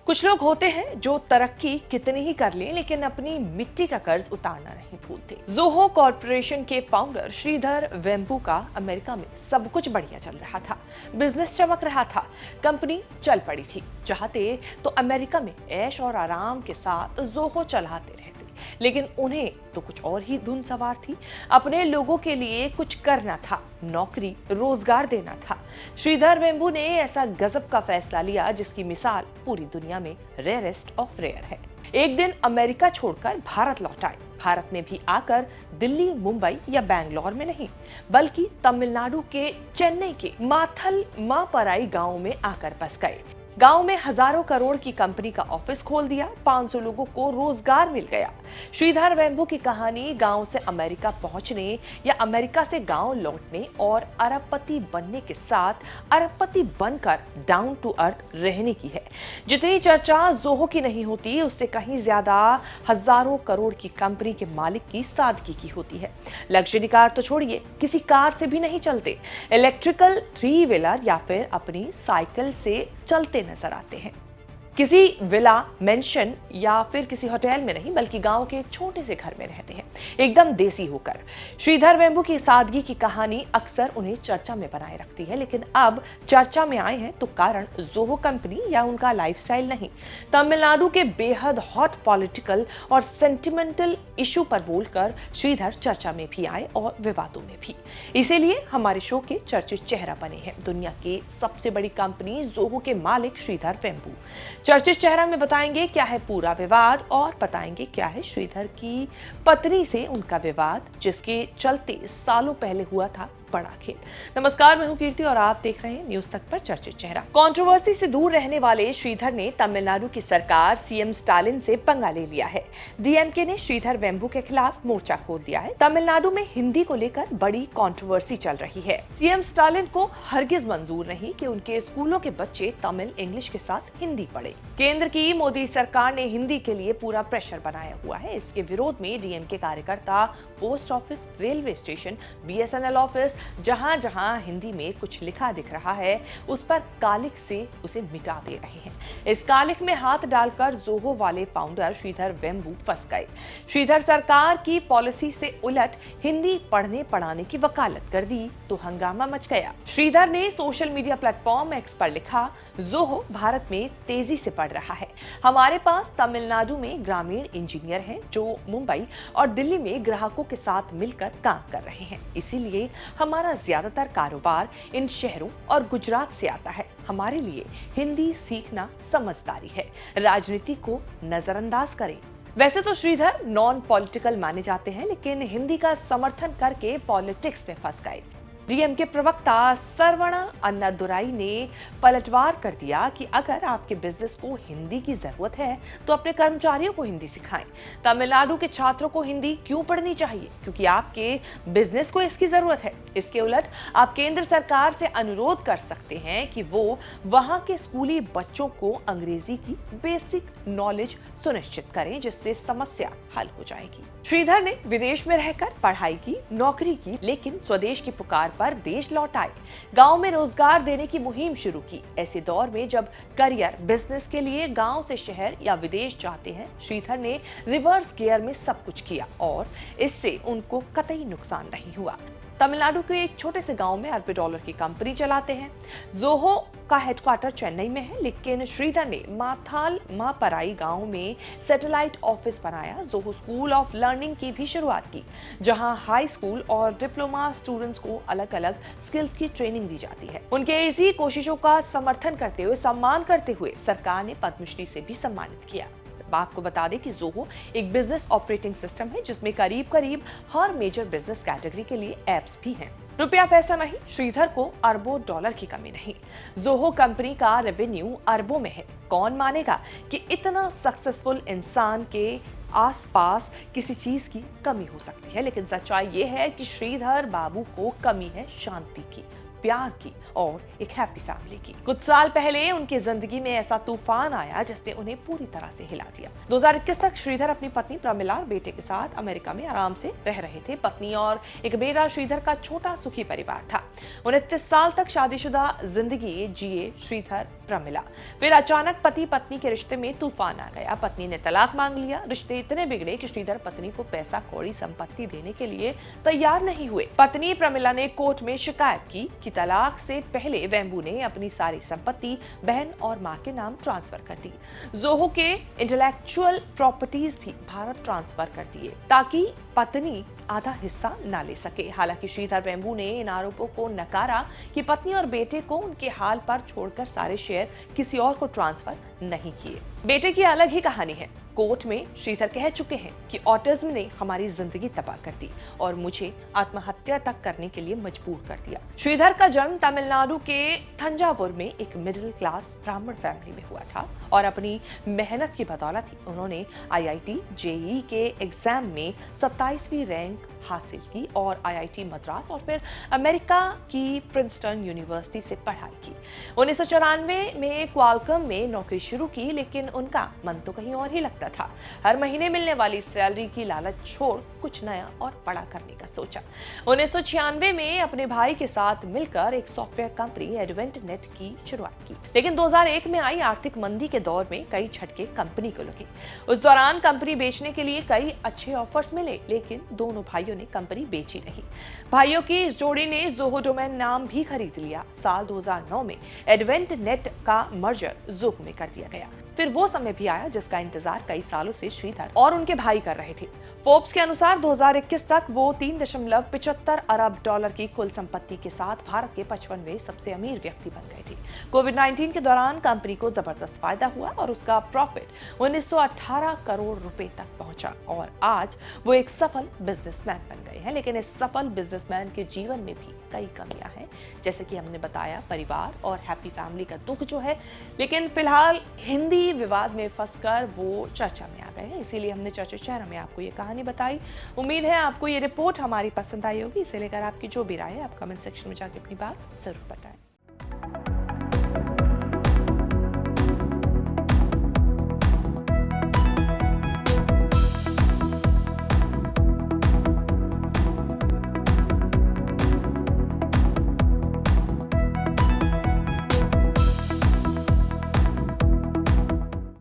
कुछ लोग होते हैं जो तरक्की कितनी ही कर लें लेकिन अपनी मिट्टी का कर्ज उतारना नहीं भूलते। जोहो कॉरपोरेशन के फाउंडर श्रीधर वेम्बू का अमेरिका में सब कुछ बढ़िया चल रहा था, बिजनेस चमक रहा था, कंपनी चल पड़ी थी। चाहते तो अमेरिका में ऐश और आराम के साथ जोहो चलाते रहते, लेकिन उन्हें तो कुछ और ही धुन सवार थी। अपने लोगों के लिए कुछ करना था, नौकरी रोजगार देना था। श्रीधर वेम्बू ने ऐसा गजब का फैसला लिया जिसकी मिसाल पूरी दुनिया में रेयरेस्ट ऑफ रेयर है। एक दिन अमेरिका छोड़कर भारत लौट आए। भारत में भी आकर दिल्ली, मुंबई या बैंगलोर में नहीं, बल्कि तमिलनाडु के चेन्नई के माथल मापराई गांव में आकर बस गए। गांव में हजारों करोड़ की कंपनी का ऑफिस खोल दिया, 500 लोगों को रोजगार मिल गया। श्रीधर वेम्बू की कहानी गांव से अमेरिका पहुंचने या अमेरिका से गांव लौटने और अरबपति बनने के साथ अरबपति बनकर डाउन टू अर्थ रहने की है। जितनी चर्चा जोहो की नहीं होती, उससे कहीं ज्यादा हजारों करोड़ की कंपनी के मालिक की सादगी की होती है। लग्जरी कार तो छोड़िए, किसी कार से भी नहीं चलते, इलेक्ट्रिकल 3 व्हीलर या फिर अपनी साइकिल से चलते नजर आते हैं। किसी विला, मेंशन या फिर किसी होटल में नहीं, बल्कि गांव के एक छोटे से घर में रहते हैं, एकदम देसी होकर। श्रीधर वेम्बू की सादगी की कहानी अक्सर उन्हें चर्चा में बनाए रखती है, लेकिन अब चर्चा में आए हैं तो कारण जोहो कंपनी या उनका लाइफस्टाइल नहीं, तमिलनाडु के बेहद हॉट पॉलिटिकल और सेंटिमेंटल इशू पर बोलकर श्रीधर चर्चा में भी आए और विवादों में भी। इसीलिए हमारे शो के चर्चित चेहरा बने हैं दुनिया की सबसे बड़ी कंपनी जोहो के मालिक श्रीधर वेम्बू। चर्चित चेहरा में बताएंगे क्या है पूरा विवाद और बताएंगे क्या है श्रीधर की पत्नी से उनका विवाद, जिसके चलते सालों पहले हुआ था बड़ा खेल। नमस्कार, मैं हूं कीर्ति और आप देख रहे हैं न्यूज तक पर चर्चित चेहरा। कंट्रोवर्सी से दूर रहने वाले श्रीधर ने तमिलनाडु की सरकार सीएम स्टालिन से पंगा ले लिया है। डीएमके ने श्रीधर वेम्बू के खिलाफ मोर्चा खोल दिया है। तमिलनाडु में हिंदी को लेकर बड़ी कंट्रोवर्सी चल रही है। सीएम स्टालिन को हरगिज मंजूर नहीं कि उनके स्कूलों के बच्चे तमिल इंग्लिश के साथ हिंदी पढ़े। केंद्र की मोदी सरकार ने हिंदी के लिए पूरा प्रेशर बनाया हुआ है। इसके विरोध में डीएमके कार्यकर्ता post office, railway station, BSNL office, जहां जहां हिंदी में कुछ लिखा दिख रहा है उस पर कालिक से उसे मिटा दे रहे हैं। इस कालिक में हाथ डालकर जोहो वाले फाउंडर श्रीधर वेम्बू फंस गए। श्रीधर सरकार की पॉलिसी से उलट हिंदी पढ़ने पढ़ाने की वकालत कर दी तो हंगामा मच गया। श्रीधर ने सोशल मीडिया प्लेटफॉर्म एक्स पर लिखा, जोहो भारत में तेजी से बढ़ रहा है। हमारे पास तमिलनाडु में ग्रामीण इंजीनियर हैं जो मुंबई और दिल्ली में ग्राहकों के साथ मिलकर काम कर रहे हैं। इसीलिए हमारा ज्यादातर कारोबार इन शहरों और गुजरात से आता है। हमारे लिए हिंदी सीखना समझदारी है, राजनीति को नजरअंदाज करें। वैसे तो श्रीधर नॉन पॉलिटिकल माने जाते हैं, लेकिन हिंदी का समर्थन करके पॉलिटिक्स में फंस गए। डीएमके प्रवक्ता सरवणा अन्नादुराई ने पलटवार कर दिया कि अगर आपके बिजनेस को हिंदी की जरूरत है तो अपने कर्मचारियों को हिंदी सिखाएं। तमिलनाडु के छात्रों को हिंदी क्यों पढ़नी चाहिए? क्योंकि आपके बिजनेस को इसकी जरूरत है। इसके उलट आप केंद्र सरकार से अनुरोध कर सकते हैं कि वो वहां के स्कूली बच्चों को अंग्रेजी की बेसिक नॉलेज सुनिश्चित करें, जिससे समस्या हल हो जाएगी। श्रीधर ने विदेश में रहकर पढ़ाई की, नौकरी की, लेकिन स्वदेश की पुकार पर देश लौट आए। गांव में रोजगार देने की मुहिम शुरू की। ऐसे दौर में जब करियर, बिजनेस के लिए गांव से शहर या विदेश जाते हैं, श्रीधर ने रिवर्स गियर में सब कुछ किया और इससे उनको कतई नुकसान नहीं हुआ। तमिलनाडु के एक छोटे से गांव में अरबों डॉलर की कंपनी चलाते हैं। जोहो का हेडक्वार्टर चेन्नई में है, लेकिन श्रीधर ने माथाल मापराई गांव में सैटेलाइट ऑफिस बनाया। जोहो स्कूल ऑफ लर्निंग की भी शुरुआत की, जहां हाई स्कूल और डिप्लोमा स्टूडेंट्स को अलग अलग स्किल्स की ट्रेनिंग दी जाती है। उनके इसी कोशिशों का समर्थन करते हुए, सम्मान करते हुए सरकार ने पद्मश्री से भी सम्मानित किया। आपको बता दें कि जोहो एक बिजनेस ऑपरेटिंग सिस्टम है जिसमें करीब करीब हर मेजर बिजनेस कैटेगरी के लिए एप्स भी हैं। रुपया पैसा नहीं, श्रीधर को अरबों डॉलर की कमी नहीं। जोहो कंपनी का रेवेन्यू अरबों में है। कौन मानेगा कि इतना सक्सेसफुल इंसान के आसपास किसी चीज की कमी हो सकती है, लेकिन सच्चाई ये है कि श्रीधर बाबू को कमी है शांति की, प्यार की और एक हैप्पी फैमिली की। कुछ साल पहले उनकी जिंदगी में ऐसा तूफान आया जिसने उन्हें पूरी तरह से हिला दिया। 2021 तक श्रीधर अपनी पत्नी प्रमिला और बेटे के साथ अमेरिका में आराम से रह रहे थे। पत्नी और एक बेटा श्रीधर का छोटा सुखी परिवार था। 29 साल तक शादीशुदा जिंदगी जिए श्रीधर प्रमिला। फिर अचानक पति पत्नी के रिश्ते में तूफान आ गया। पत्नी ने तलाक मांग लिया। रिश्ते इतने बिगड़े कि श्रीधर पत्नी को पैसा कौड़ी संपत्ति देने के लिए तैयार नहीं हुए। पत्नी प्रमिला ने कोर्ट में शिकायत की कि तलाक से पहले वेम्बू ने अपनी सारी संपत्ति बहन और मां के नाम ट्रांसफर कर दी। जोहो के इंटेलेक्चुअल प्रॉपर्टीज भी भारत ट्रांसफर कर दिए ताकि पत्नी आधा हिस्सा ना ले सके। हालांकि श्रीधर वेम्बू ने इन आरोपों को नकारा कि पत्नी और बेटे को उनके हाल पर छोड़कर सारे शेयर किसी और को ट्रांसफर नहीं किए। बेटे की अलग ही कहानी है। कोर्ट में श्रीधर कह चुके हैं कि ऑटिज्म ने हमारी जिंदगी तबाह कर दी और मुझे आत्महत्या तक करने के लिए मजबूर कर दिया। श्रीधर का जन्म तमिलनाडु के तंजावुर में एक मिडिल क्लास ब्राह्मण फैमिली में हुआ था और अपनी मेहनत की बदौलत ही उन्होंने IIT JEE के एग्जाम में 27वीं रैंक हासिल की और IIT मद्रास और फिर अमेरिका की प्रिंसटन यूनिवर्सिटी से पढ़ाई की। 1994 में क्वालकॉम में नौकरी शुरू की, लेकिन उनका मन तो कहीं और ही लगता था। हर महीने मिलने वाली सैलरी की लालच छोड़ कुछ नया और बड़ा करने का सोचा। 1996 में अपने भाई के साथ मिलकर एक सॉफ्टवेयर कंपनी एडवेंट नेट की शुरुआत की, लेकिन 2001 में आई आर्थिक मंदी के दौर में कई झटके कंपनी को लगे। उस दौरान कंपनी बेचने के लिए कई अच्छे ऑफर्स मिले, लेकिन दोनों भाइयों ने कंपनी बेची नहीं। भाइयों की इस जोड़ी ने जोहो डोमेन नाम भी खरीद लिया। साल 2009 में एडवेंट नेट का मर्जर जोहो में कर दिया गया। फिर वो समय भी आया जिसका इंतजार कई सालों से श्रीधर और उनके भाई कर रहे थे। फोर्ब्स के अनुसार 2021 तक वो 3.75 अरब डॉलर की कुल संपत्ति के साथ भारत के 55वें सबसे अमीर व्यक्ति बन गए थे। कोविड-19 के दौरान कंपनी को जबरदस्त फायदा हुआ और उसका प्रॉफिट 1918 करोड़ रुपए तक पहुंचा और आज वो एक सफल बिजनेसमैन बन गए हैं। लेकिन इस सफल बिजनेसमैन के जीवन में भी कई कमियां हैं, जैसे कि हमने बताया, परिवार और हैप्पी फैमिली का दुख जो है। लेकिन फिलहाल हिंदी विवाद में फंसकर वो चर्चा में आ गए हैं, इसीलिए हमने चर्चा चेहरा में आपको ये कहानी बताई। उम्मीद है आपको ये रिपोर्ट हमारी पसंद आई होगी। इसे लेकर आपकी जो भी राय है आप कमेंट सेक्शन में जाके अपनी बात जरूर बताएं।